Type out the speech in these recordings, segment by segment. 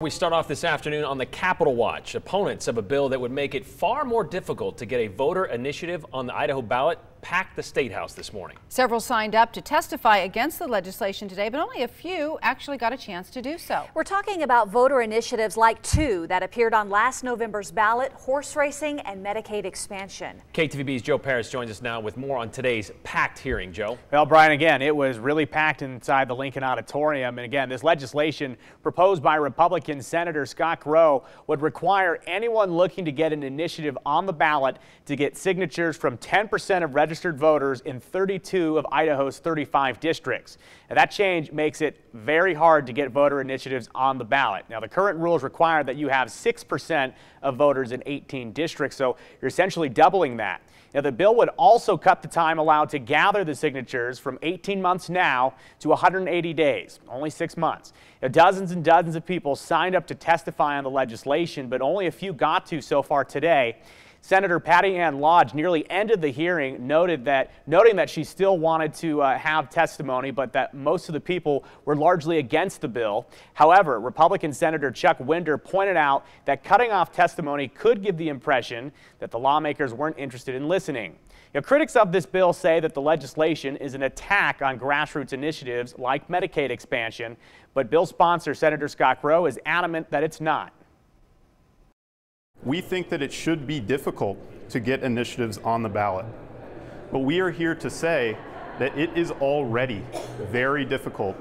We start off this afternoon on the Capitol Watch. Opponents of a bill that would make it far more difficult to get a voter initiative on the Idaho ballot packed the State House this morning. Several signed up to testify against the legislation today, but only a few actually got a chance to do so. We're talking about voter initiatives like two that appeared on last November's ballot: horse racing and Medicaid expansion. KTVB's Joe Paris joins us now with more on today's packed hearing. Joe? Well, Brian, again, it was really packed inside the Lincoln Auditorium. And again, this legislation proposed by Republican Senator Scott Crow would require anyone looking to get an initiative on the ballot to get signatures from 10% of registered voters in 32 of Idaho's 35 districts. Now, that change makes it very hard to get voter initiatives on the ballot. Now, the current rules require that you have 6% of voters in 18 districts, so you're essentially doubling that. Now, the bill would also cut the time allowed to gather the signatures from 18 months now to 180 days, only 6 months. Now, dozens and dozens of people signed up to testify on the legislation, but only a few got to so far today. Senator Patty Ann Lodge nearly ended the hearing, noting that she still wanted to have testimony, but that most of the people were largely against the bill. However, Republican Senator Chuck Winder pointed out that cutting off testimony could give the impression that the lawmakers weren't interested in listening. Now, critics of this bill say that the legislation is an attack on grassroots initiatives like Medicaid expansion, but bill sponsor Senator Scott Crow is adamant that it's not. We think that it should be difficult to get initiatives on the ballot, but we are here to say that it is already very difficult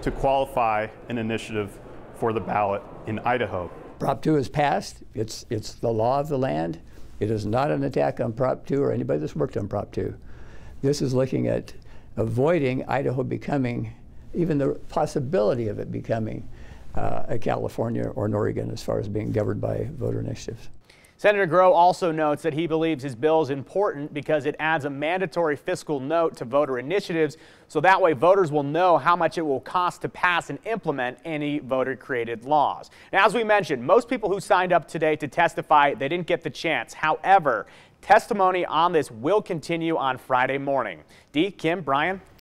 to qualify an initiative for the ballot in Idaho. Prop 2 is passed. It's the law of the land. It is not an attack on Prop 2 or anybody that's worked on Prop 2. This is looking at avoiding Idaho becoming, even the possibility of it becoming, a California or an Oregon as far as being governed by voter initiatives. Senator Crow also notes that he believes his bill is important because it adds a mandatory fiscal note to voter initiatives, so that way voters will know how much it will cost to pass and implement any voter-created laws. Now, as we mentioned, most people who signed up today to testify, they didn't get the chance. However, testimony on this will continue on Friday morning. Dee, Kim, Brian?